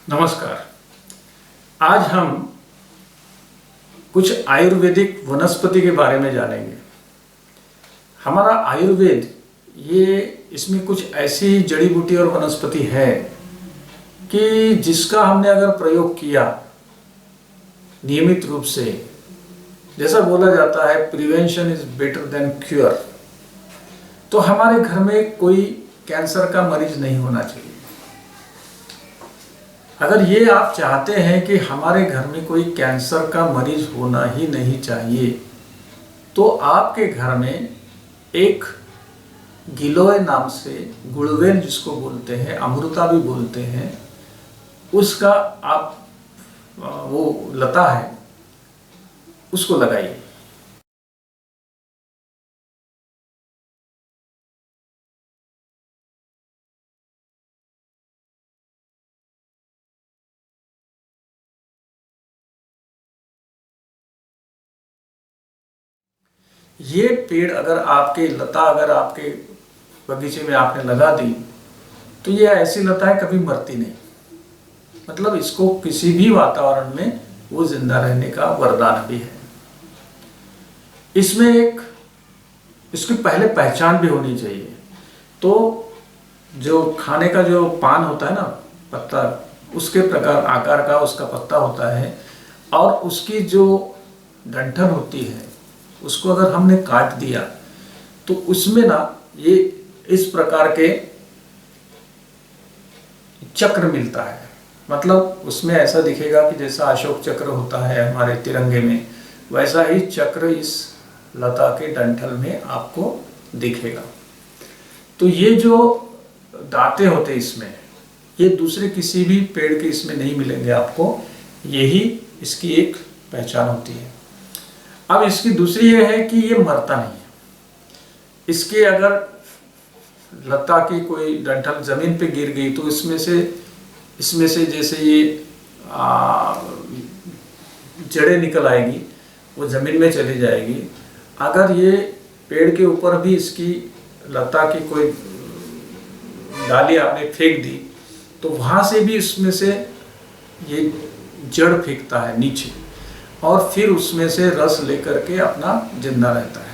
नमस्कार। आज हम कुछ आयुर्वेदिक वनस्पति के बारे में जानेंगे। हमारा आयुर्वेद इसमें कुछ ऐसी जड़ी बूटी और वनस्पति है कि जिसका हमने अगर प्रयोग किया नियमित रूप से, जैसा बोला जाता है prevention is better than cure, तो हमारे घर में कोई कैंसर का मरीज नहीं होना चाहिए। अगर ये आप चाहते हैं कि हमारे घर में कोई कैंसर का मरीज होना ही नहीं चाहिए, तो आपके घर में एक गिलोय नाम से, गुड़वेल जिसको बोलते हैं, अमृता भी बोलते हैं, उसका आप वो लता है उसको लगाइए। ये पेड़ अगर आपके लता अगर आपके बगीचे में आपने लगा दी तो ये ऐसी लता है कभी मरती नहीं। मतलब इसको किसी भी वातावरण में वो जिंदा रहने का वरदान भी है। इसमें इसकी पहले पहचान भी होनी चाहिए। तो जो खाने का जो पान होता है ना, पत्ता, उसके प्रकार आकार का उसका पत्ता होता है, और उसकी जो डंठल होती है उसको अगर हमने काट दिया तो उसमें ना ये इस प्रकार के चक्र मिलता है। मतलब उसमें ऐसा दिखेगा कि जैसा अशोक चक्र होता है हमारे तिरंगे में, वैसा ही चक्र इस लता के डंठल में आपको दिखेगा। तो ये जो दांते होते इसमें, ये दूसरे किसी भी पेड़ के इसमें नहीं मिलेंगे आपको। यही इसकी एक पहचान होती है। अब इसकी दूसरी ये है कि ये मरता नहीं है। इसके अगर लता की कोई डंठल जमीन पे गिर गई तो इसमें से जैसे ये जड़ें निकल आएगी, वो जमीन में चली जाएगी। अगर ये पेड़ के ऊपर भी इसकी लता की कोई डाली आपने फेंक दी तो वहाँ से भी इसमें से ये जड़ फेंकता है नीचे, और फिर उसमें से रस लेकर के अपना जिंदा रहता है।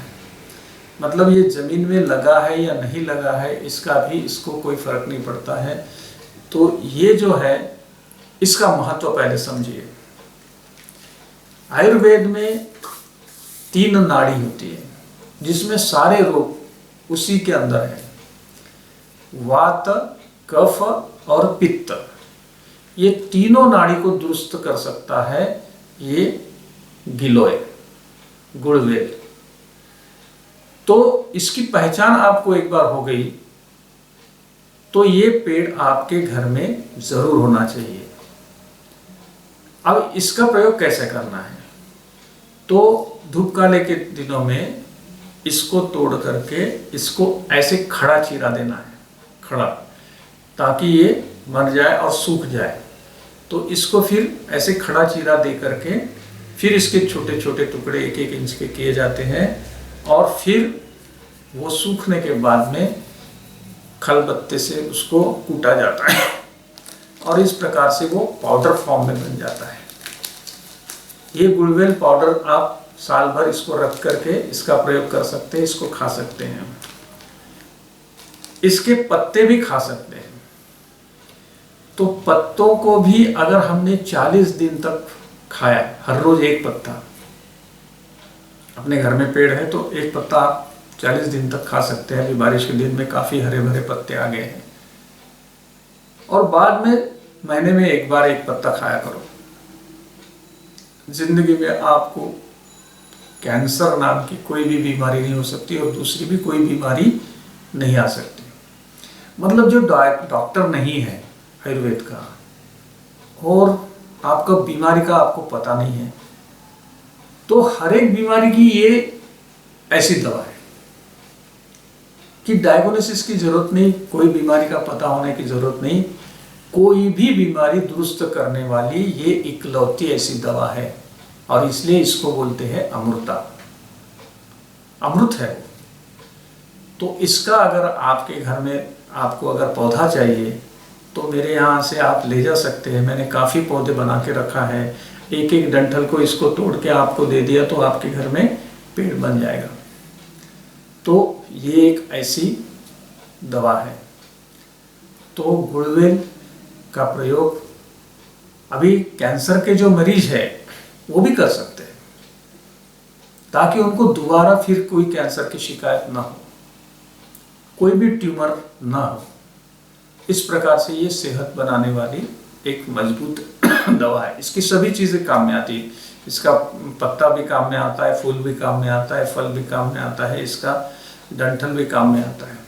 मतलब ये जमीन में लगा है या नहीं लगा है इसका भी इसको कोई फर्क नहीं पड़ता है। तो ये जो है इसका महत्व पहले समझिए। आयुर्वेद में 3 नाड़ी होती है जिसमें सारे रोग उसी के अंदर है। वात, कफ और पित्त, ये तीनों नाड़ी को दुरुस्त कर सकता है ये गिलोय, गुड़वेल। तो इसकी पहचान आपको एक बार हो गई तो ये पेड़ आपके घर में जरूर होना चाहिए। अब इसका प्रयोग कैसे करना है? तो धूप काले के दिनों में इसको तोड़ करके इसको ऐसे खड़ा चीरा देना है, खड़ा, ताकि ये मर जाए और सूख जाए। तो इसको फिर ऐसे खड़ा चीरा दे करके फिर इसके छोटे छोटे टुकड़े 1-1 इंच के किए जाते हैं, और फिर वो सूखने के बाद में खलबत्ते से उसको कूटा जाता है और इस प्रकार से वो पाउडर फॉर्म में बन जाता है। ये गुड़वेल पाउडर आप साल भर इसको रख करके इसका प्रयोग कर सकते हैं, इसको खा सकते हैं। इसके पत्ते भी खा सकते हैं। तो पत्तों को भी अगर हमने 40 दिन तक खाया, हर रोज एक पत्ता, अपने घर में पेड़ है तो एक पत्ता आप 40 दिन तक खा सकते हैं। अभी बारिश के दिन में काफी हरे भरे पत्ते आ गए हैं। और बाद में महीने में एक बार एक पत्ता खाया करो। जिंदगी में आपको कैंसर नाम की कोई भी बीमारी नहीं हो सकती और दूसरी भी कोई बीमारी नहीं आ सकती। मतलब जो डॉक्टर नहीं है आयुर्वेद का, और आपका बीमारी का आपको पता नहीं है, तो हर एक बीमारी की ये ऐसी दवा है कि डायग्नोसिस की जरूरत नहीं, कोई बीमारी का पता होने की जरूरत नहीं। कोई भी बीमारी दुरुस्त करने वाली ये इकलौती ऐसी दवा है, और इसलिए इसको बोलते हैं अमृता। अमृत है। तो इसका अगर आपके घर में आपको अगर पौधा चाहिए तो मेरे यहाँ से आप ले जा सकते हैं। मैंने काफ़ी पौधे बना के रखा है, एक एक डंठल को इसको तोड़ के आपको दे दिया तो आपके घर में पेड़ बन जाएगा। तो ये एक ऐसी दवा है। तो गुड़वेल का प्रयोग अभी कैंसर के जो मरीज है वो भी कर सकते हैं, ताकि उनको दोबारा फिर कोई कैंसर की शिकायत ना हो, कोई भी ट्यूमर ना हो। इस प्रकार से ये सेहत बनाने वाली एक मजबूत दवा है। इसकी सभी चीज़ें काम में आती है। इसका पत्ता भी काम में आता है, फूल भी काम में आता है, फल भी काम में आता है, इसका डंठल भी काम में आता है।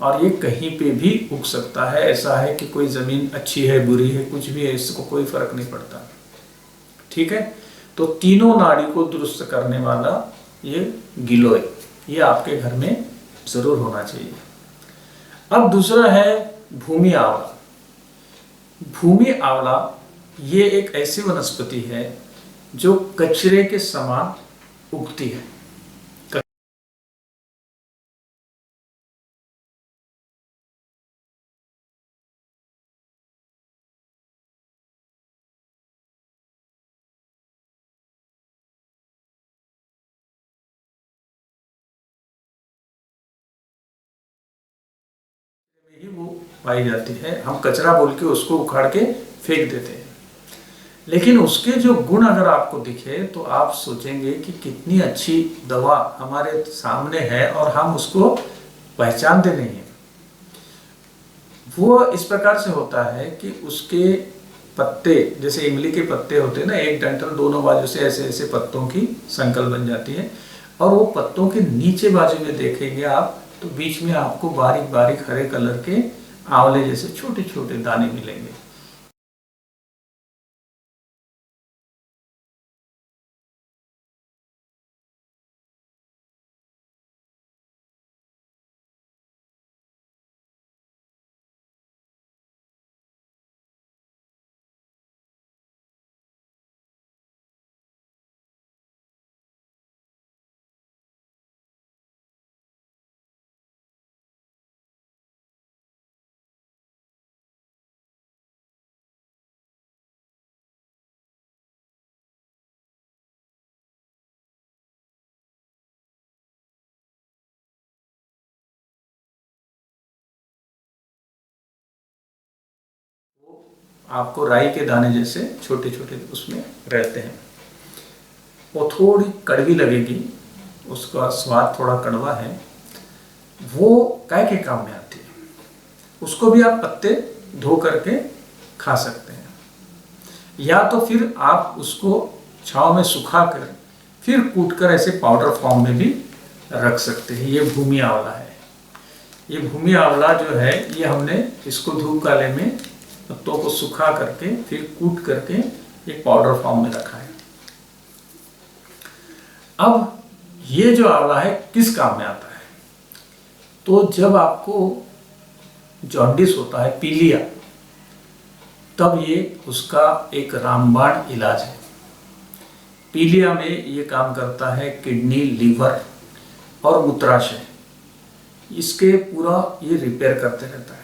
और ये कहीं पे भी उग सकता है। ऐसा है कि कोई ज़मीन अच्छी है, बुरी है, कुछ भी है, इसको कोई फर्क नहीं पड़ता। ठीक है। तो तीनों नाड़ी को दुरुस्त करने वाला ये गिलोय, ये आपके घर में ज़रूर होना चाहिए। अब दूसरा है भूमि आंवला। भूमि आंवला ये एक ऐसी वनस्पति है जो कचरे के समान उगती है। ही वो पाई जाती है। हम कचरा बोल के उसको उखाड़ के फेंक देते हैं, लेकिन उसके जो गुण अगर आपको दिखे तो आप सोचेंगे कि कितनी अच्छी दवा हमारे सामने है और हम उसको पहचानते नहीं हैं। वो इस प्रकार से होता है कि उसके पत्ते, जैसे इमली के पत्ते होते हैं ना, एक डंठल दोनों बाजू से ऐसे ऐसे पत्तों की संकल बन जाती है, और वो पत्तों के नीचे बाजू में देखेंगे आप तो बीच में आपको बारीक बारीक हरे कलर के आंवले जैसे छोटे छोटे दाने मिलेंगे। आपको राई के दाने जैसे छोटे छोटे उसमें रहते हैं। वो थोड़ी कड़वी लगेगी, उसका स्वाद थोड़ा कड़वा है। वो काय के काम में आती है। उसको भी आप पत्ते धो करके खा सकते हैं, या तो फिर आप उसको छांव में सुखा कर फिर कूट कर ऐसे पाउडर फॉर्म में भी रख सकते हैं। ये भूमि आंवला है। ये भूमि आंवला जो है, ये हमने इसको धूप काले में पत्तों को सुखा करके फिर कूट करके एक पाउडर फॉर्म में रखा है। अब ये जो आंवला है किस काम में आता है? तो जब आपको जॉन्डिस होता है, पीलिया, तब ये उसका एक रामबाण इलाज है। पीलिया में ये काम करता है किडनी, लीवर और मूत्राशय, इसके पूरा ये रिपेयर करते रहता है।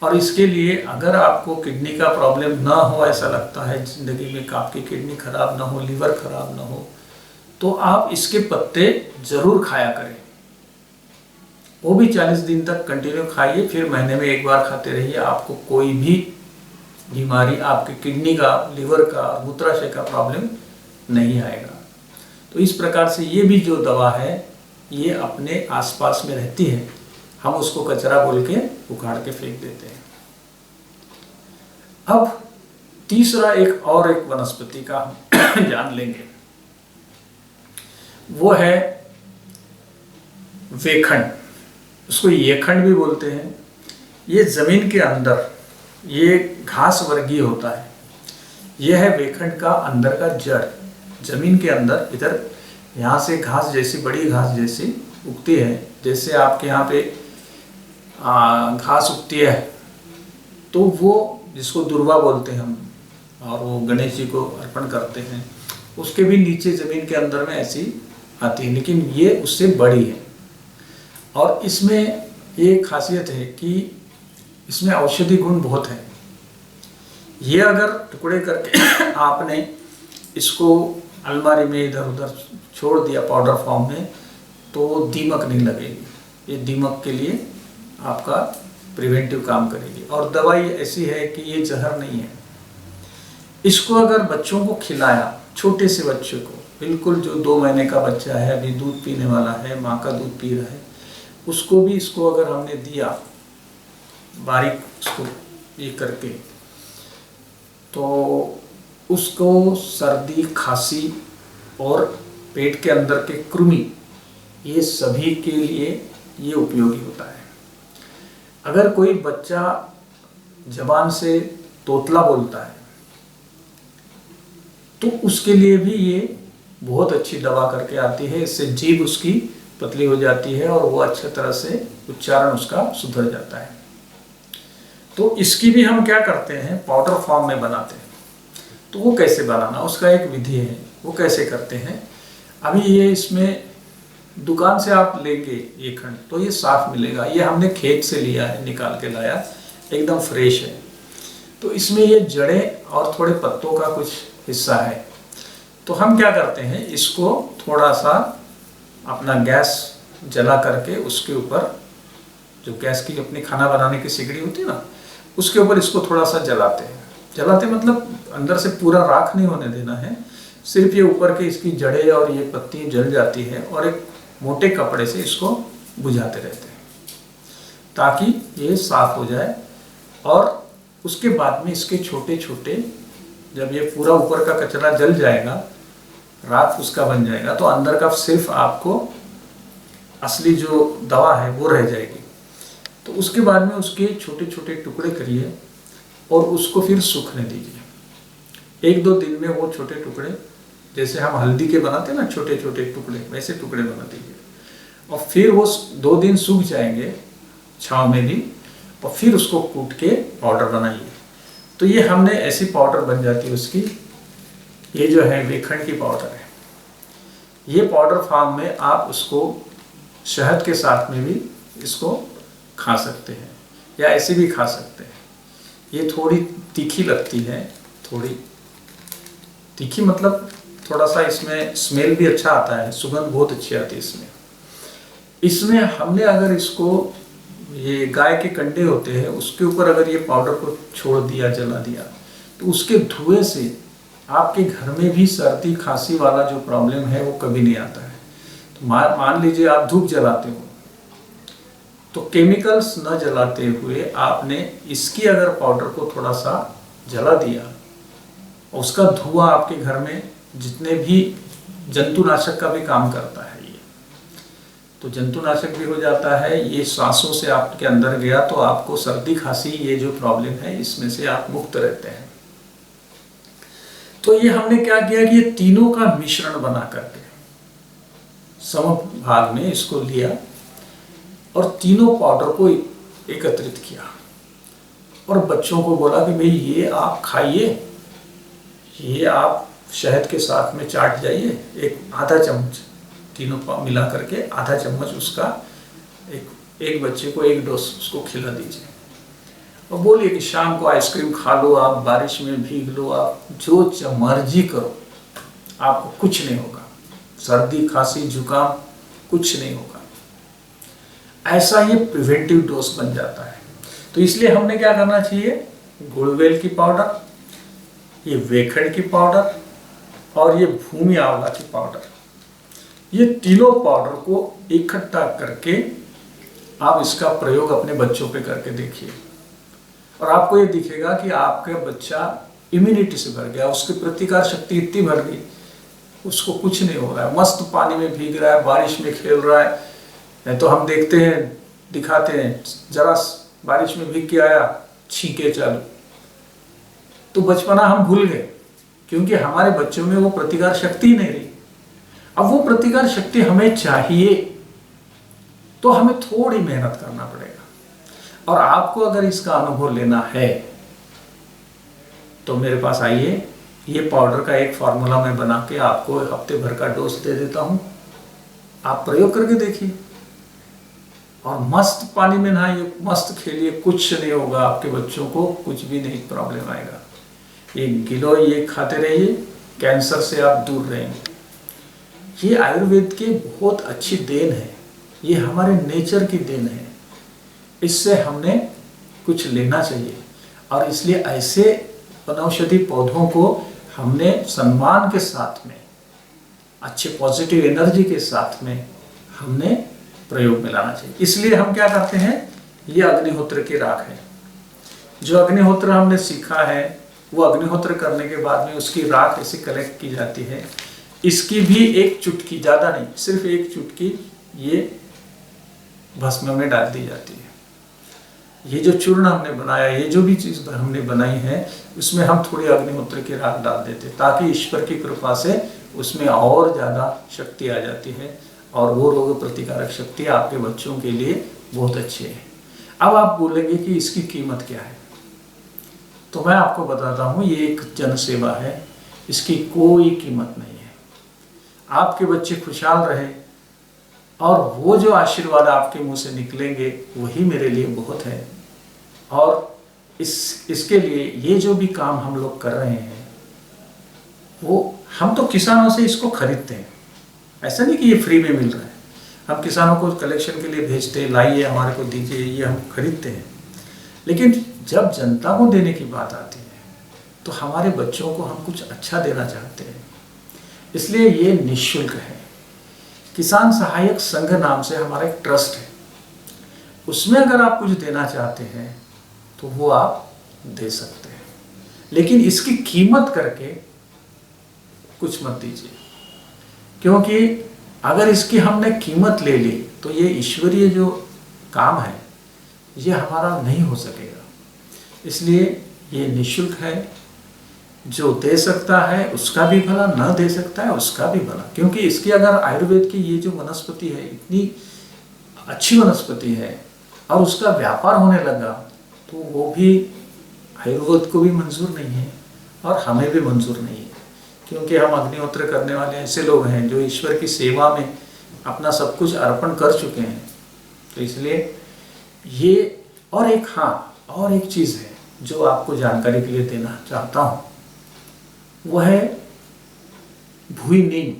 और इसके लिए अगर आपको किडनी का प्रॉब्लम ना हो, ऐसा लगता है ज़िंदगी में आपकी किडनी खराब ना हो, लीवर खराब ना हो, तो आप इसके पत्ते ज़रूर खाया करें। वो भी 40 दिन तक कंटिन्यू खाइए, फिर महीने में एक बार खाते रहिए। आपको कोई भी बीमारी, आपके किडनी का, लीवर का, मूत्राशय का प्रॉब्लम नहीं आएगा। तो इस प्रकार से ये भी जो दवा है ये अपने आसपास में रहती है, हम उसको कचरा बोल के उखाड़ के फेंक देते हैं। अब तीसरा एक वनस्पति का हम जान लेंगे, वो है वेखंड। उसको येखंड भी बोलते हैं। ये जमीन के अंदर ये घास वर्गीय होता है। यह है वेखंड का अंदर का जड़, जमीन के अंदर इधर यहाँ से घास जैसी, बड़ी घास जैसी उगती है। जैसे आपके यहाँ पे घास उगती है तो वो जिसको दुर्वा बोलते हैं हम, और वो गणेश जी को अर्पण करते हैं, उसके भी नीचे ज़मीन के अंदर में ऐसी आती है, लेकिन ये उससे बड़ी है। और इसमें ये खासियत है कि इसमें औषधि गुण बहुत है। ये अगर टुकड़े करके आपने इसको अलमारी में इधर उधर छोड़ दिया पाउडर फॉर्म में, तो दीमक नहीं लगेगी। ये दीमक के लिए आपका प्रिवेंटिव काम करेगी। और दवाई ऐसी है कि ये जहर नहीं है। इसको अगर बच्चों को खिलाया, छोटे से बच्चे को, बिल्कुल जो 2 महीने का बच्चा है, अभी दूध पीने वाला है, माँ का दूध पी रहा है, उसको भी इसको अगर हमने दिया बारीक उसको ये करके, तो उसको सर्दी, खांसी और पेट के अंदर के कृमि, ये सभी के लिए ये उपयोगी होता है। अगर कोई बच्चा जबान से तोतला बोलता है तो उसके लिए भी ये बहुत अच्छी दवा करके आती है। इससे जीभ उसकी पतली हो जाती है और वो अच्छी तरह से उच्चारण उसका सुधर जाता है। तो इसकी भी हम क्या करते हैं, पाउडर फॉर्म में बनाते हैं। तो वो कैसे बनाना, उसका एक विधि है, वो कैसे करते हैं। अभी ये इसमें दुकान से आप लेंगे ये खंड तो ये साफ मिलेगा। ये हमने खेत से लिया है, निकाल के लाया, एकदम फ्रेश है। तो इसमें ये जड़ें और थोड़े पत्तों का कुछ हिस्सा है। तो हम क्या करते हैं, इसको थोड़ा सा अपना गैस जला करके उसके ऊपर, जो गैस की अपनी खाना बनाने की सिगड़ी होती है ना, उसके ऊपर इसको थोड़ा सा जलाते हैं। जलाते मतलब अंदर से पूरा राख नहीं होने देना है, सिर्फ ये ऊपर के इसकी जड़ें और ये पत्ती जल जाती है और एक मोटे कपड़े से इसको बुझाते रहते हैं ताकि ये साफ हो जाए। और उसके बाद में इसके छोटे छोटे, जब ये पूरा ऊपर का कचरा जल जाएगा, राख उसका बन जाएगा, तो अंदर का सिर्फ आपको असली जो दवा है वो रह जाएगी। तो उसके बाद में उसके छोटे छोटे टुकड़े करिए और उसको फिर सूखने दीजिए। 1-2 दिन में वो छोटे टुकड़े, जैसे हम हल्दी के बनाते हैं ना छोटे छोटे टुकड़े, वैसे टुकड़े बना दीजिए। और फिर वो 2 दिन सूख जाएंगे छाँव में भी, और फिर उसको कूट के पाउडर बनाइए। तो ये हमने ऐसी पाउडर बन जाती है उसकी। ये जो है वेखंड की पाउडर है। ये पाउडर फॉर्म में आप उसको शहद के साथ में भी इसको खा सकते हैं या ऐसे भी खा सकते हैं। ये थोड़ी तीखी लगती है, थोड़ी तीखी मतलब थोड़ा सा इसमें स्मेल भी अच्छा आता है, सुगंध बहुत अच्छी आती है इसमें। इसमें हमने अगर इसको, ये गाय के कंडे होते हैं उसके ऊपर अगर ये पाउडर को छोड़ दिया, जला दिया, तो उसके धुएं से आपके घर में भी सर्दी खांसी वाला जो प्रॉब्लम है वो कभी नहीं आता है। तो मान लीजिए आप धूप जलाते हो, तो केमिकल्स न जलाते हुए आपने इसकी अगर पाउडर को थोड़ा सा जला दिया, और उसका धुआं आपके घर में जितने भी जंतुनाशक का भी काम करता है, ये तो जंतुनाशक भी हो जाता है। ये सांसों से आपके अंदर गया तो आपको सर्दी खांसी ये जो प्रॉब्लम है इसमें से आप मुक्त रहते हैं। तो ये हमने क्या किया कि ये तीनों का मिश्रण बना करके सम भाग में इसको लिया और तीनों पाउडर को एकत्रित किया और बच्चों को बोला कि भाई ये आप खाइए, ये आप शहद के साथ में चाट जाइए, एक आधा चम्मच तीनों मिला करके आधा चम्मच उसका एक बच्चे को 1 डोज उसको खिला दीजिए। और बोलिए कि शाम को आइसक्रीम खा लो, आप बारिश में भीग लो, आप जो मर्जी करो, आपको कुछ नहीं होगा, सर्दी खांसी जुकाम कुछ नहीं होगा। ऐसा ये प्रिवेंटिव डोज बन जाता है। तो इसलिए हमने क्या करना चाहिए, गुड़वेल की पाउडर, ये वेखड़ की पाउडर और ये भूमि आंवला की पाउडर, ये तीनों पाउडर को इकट्ठा करके आप इसका प्रयोग अपने बच्चों पे करके देखिए और आपको ये दिखेगा कि आपका बच्चा इम्यूनिटी से भर गया, उसकी प्रतिकार शक्ति इतनी भर गई, उसको कुछ नहीं हो रहा है, मस्त पानी में भीग रहा है, बारिश में खेल रहा है। नहीं तो हम देखते हैं, दिखाते हैं, जरा बारिश में भीग के आया, छींके चालू। तो बचपना हम भूल गए क्योंकि हमारे बच्चों में वो प्रतिकार शक्ति नहीं रही। अब वो प्रतिकार शक्ति हमें चाहिए तो हमें थोड़ी मेहनत करना पड़ेगा। और आपको अगर इसका अनुभव लेना है तो मेरे पास आइए, ये पाउडर का एक फार्मूला मैं बना के आपको हफ्ते भर का डोज दे देता हूँ, आप प्रयोग करके देखिए। और मस्त पानी में नहाइए, मस्त खेलिए, कुछ नहीं होगा आपके बच्चों को, कुछ भी नहीं प्रॉब्लम आएगा। एक गिलोय ये खाते रहिए, कैंसर से आप दूर रहेंगे। ये आयुर्वेद की बहुत अच्छी देन है, ये हमारे नेचर की देन है, इससे हमने कुछ लेना चाहिए। और इसलिए ऐसे वनौषधि पौधों को हमने सम्मान के साथ में, अच्छे पॉजिटिव एनर्जी के साथ में हमने प्रयोग में लाना चाहिए। इसलिए हम क्या करते हैं, ये अग्निहोत्र की राख है। जो अग्निहोत्र हमने सीखा है, वो अग्निहोत्र करने के बाद में उसकी राख ऐसे कलेक्ट की जाती है। इसकी भी एक चुटकी, ज़्यादा नहीं, सिर्फ एक चुटकी ये भस्म में डाल दी जाती है। ये जो चूर्ण हमने बनाया, ये जो भी चीज़ हमने बनाई है, उसमें हम थोड़ी अग्निहोत्र की राख डाल देते, ताकि ईश्वर की कृपा से उसमें और ज़्यादा शक्ति आ जाती है, और वो रोग प्रतिकारक शक्ति आपके बच्चों के लिए बहुत अच्छी है। अब आप बोलेंगे कि इसकी कीमत क्या है, तो मैं आपको बताता हूँ, ये एक जन सेवा है, इसकी कोई कीमत नहीं है। आपके बच्चे खुशहाल रहे, और वो जो आशीर्वाद आपके मुंह से निकलेंगे वही मेरे लिए बहुत है। और इसके लिए ये जो भी काम हम लोग कर रहे हैं, वो हम तो किसानों से इसको खरीदते हैं, ऐसा नहीं कि ये फ्री में मिल रहा है। हम किसानों को कलेक्शन के लिए भेजते हैं, लाइए हमारे को दीजिए, ये हम खरीदते हैं। लेकिन जब जनता को देने की बात आती है, तो हमारे बच्चों को हम कुछ अच्छा देना चाहते हैं, इसलिए ये निःशुल्क है। किसान सहायक संघ नाम से हमारा एक ट्रस्ट है, उसमें अगर आप कुछ देना चाहते हैं तो वो आप दे सकते हैं, लेकिन इसकी कीमत करके कुछ मत दीजिए, क्योंकि अगर इसकी हमने कीमत ले ली तो ये ईश्वरीय जो काम है ये हमारा नहीं हो सकेगा। इसलिए ये निःशुल्क है। जो दे सकता है उसका भी भला, न दे सकता है उसका भी भला, क्योंकि इसकी अगर आयुर्वेद की ये जो वनस्पति है, इतनी अच्छी वनस्पति है, और उसका व्यापार होने लगा, तो वो भी आयुर्वेद को भी मंजूर नहीं है और हमें भी मंजूर नहीं है। क्योंकि हम अग्निहोत्र करने वाले ऐसे लोग हैं जो ईश्वर की सेवा में अपना सब कुछ अर्पण कर चुके हैं। तो इसलिए ये, और एक चीज़ है जो आपको जानकारी के लिए देना चाहता हूँ, वो है भुई नीम।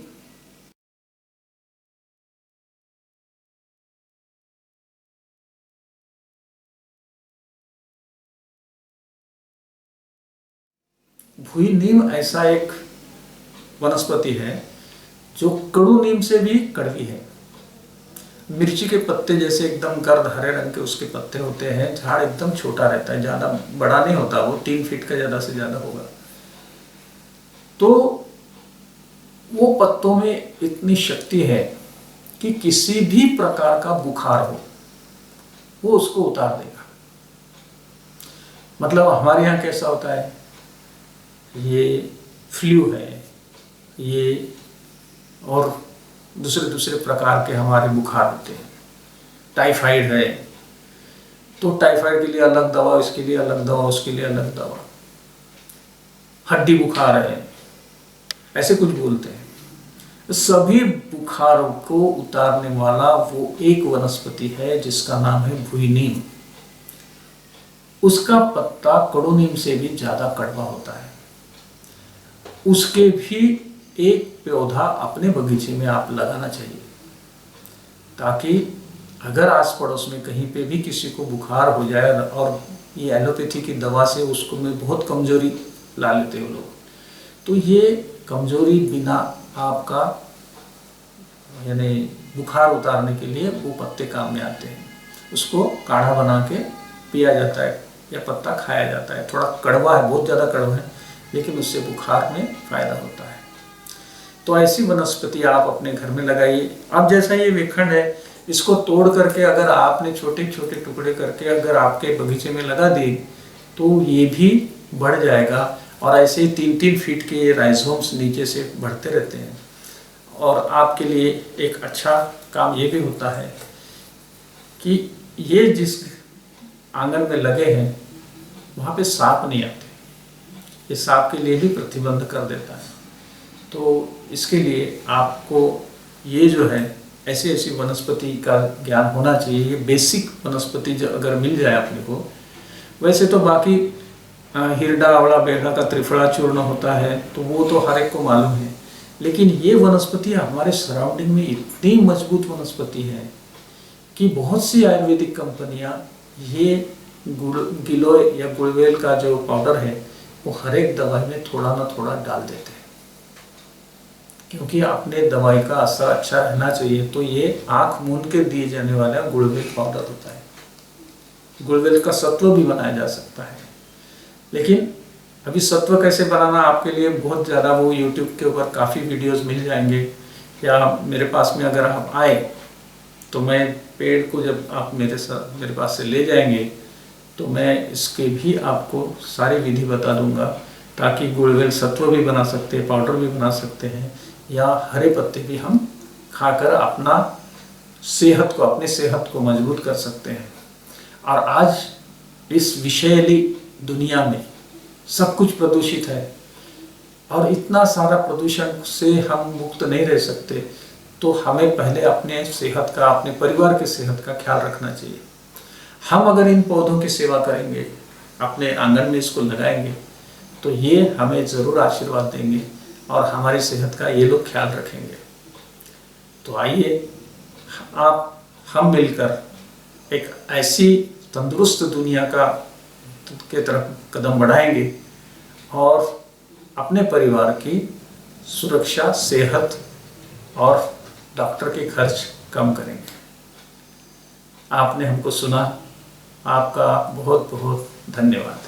भुई नीम ऐसा एक वनस्पति है जो कड़ू नीम से भी कड़वी है। मिर्ची के पत्ते जैसे एकदम गर्द हरे रंग के उसके पत्ते होते हैं, झाड़ एकदम छोटा रहता है, ज़्यादा बड़ा नहीं होता, वो 3 फीट का ज़्यादा से ज़्यादा होगा। तो वो पत्तों में इतनी शक्ति है कि किसी भी प्रकार का बुखार हो वो उसको उतार देगा। मतलब हमारे यहाँ कैसा होता है, ये फ्लू है, ये और दूसरे प्रकार के हमारे बुखार होते हैं, टाइफाइड है तो टाइफाइड के लिए अलग दवा, इसके लिए अलग दवा, उसके लिए अलग दवा, हड्डी बुखार है, ऐसे कुछ बोलते हैं। सभी बुखारों को उतारने वाला वो एक वनस्पति है जिसका नाम है भुई नीम। उसका पत्ता कड़ू नीम से भी ज़्यादा कड़वा होता है। उसके भी एक पौधा अपने बगीचे में आप लगाना चाहिए, ताकि अगर आस पड़ोस में कहीं पे भी किसी को बुखार हो जाए, और ये एलोपैथी की दवा से उसको में बहुत कमजोरी ला लेते हो लोग, तो ये कमजोरी बिना आपका यानी बुखार उतारने के लिए वो पत्ते काम में आते हैं। उसको काढ़ा बना के पिया जाता है या पत्ता खाया जाता है। थोड़ा कड़वा है, बहुत ज़्यादा कड़वा है, लेकिन उससे बुखार में फ़ायदा होता है। तो ऐसी वनस्पति आप अपने घर में लगाइए। अब जैसा ये वेखंड है, इसको तोड़ करके अगर आपने छोटे छोटे टुकड़े करके अगर आपके बगीचे में लगा दी तो ये भी बढ़ जाएगा। और ऐसे ही 3-3 फीट के ये राइजोम्स नीचे से बढ़ते रहते हैं। और आपके लिए एक अच्छा काम ये भी होता है कि ये जिस आंगन में लगे हैं वहाँ पे सांप नहीं आते, ये सांप के लिए भी प्रतिबंध कर देता है। तो इसके लिए आपको ये जो है ऐसी ऐसी वनस्पति का ज्ञान होना चाहिए। ये बेसिक वनस्पति जो अगर मिल जाए अपने को, वैसे तो बाकी हिरडा, आवड़ा, बेहड़ा का त्रिफला चूर्ण होता है तो वो तो हर एक को मालूम है, लेकिन ये वनस्पति हमारे सराउंडिंग में इतनी मजबूत वनस्पति है कि बहुत सी आयुर्वेदिक कंपनियां ये गिलोय या गुड़वेल का जो पाउडर है वो हर एक दवाई में थोड़ा ना थोड़ा डाल देते हैं, क्योंकि अपने दवाई का असर अच्छा रहना चाहिए। तो ये आँख मूंद के दिए जाने वाला गुड़वेल पाउडर होता है। गुड़वेल का सत्व भी बनाया जा सकता है, लेकिन अभी सत्व कैसे बनाना आपके लिए बहुत ज़्यादा वो YouTube के ऊपर काफ़ी वीडियोस मिल जाएंगे, या मेरे पास में अगर आप आए तो मैं पेड़ को जब आप मेरे पास से ले जाएंगे तो मैं इसके भी आपको सारी विधि बता दूंगा, ताकि गुड़वेल सत्व भी बना सकते हैं, पाउडर भी बना सकते हैं, या हरे पत्ते भी हम खाकर अपनी सेहत को मजबूत कर सकते हैं। और आज इस विषैली दुनिया में सब कुछ प्रदूषित है और इतना सारा प्रदूषण से हम मुक्त नहीं रह सकते, तो हमें पहले अपने सेहत का, अपने परिवार की सेहत का ख्याल रखना चाहिए। हम अगर इन पौधों की सेवा करेंगे, अपने आंगन में इसको लगाएंगे, तो ये हमें ज़रूर आशीर्वाद देंगे और हमारी सेहत का ये लोग ख्याल रखेंगे। तो आइए हम मिलकर एक ऐसी तंदुरुस्त दुनिया के तरफ कदम बढ़ाएंगे और अपने परिवार की सुरक्षा, सेहत और डॉक्टर के खर्च कम करेंगे। आपने हमको सुना, आपका बहुत बहुत धन्यवाद।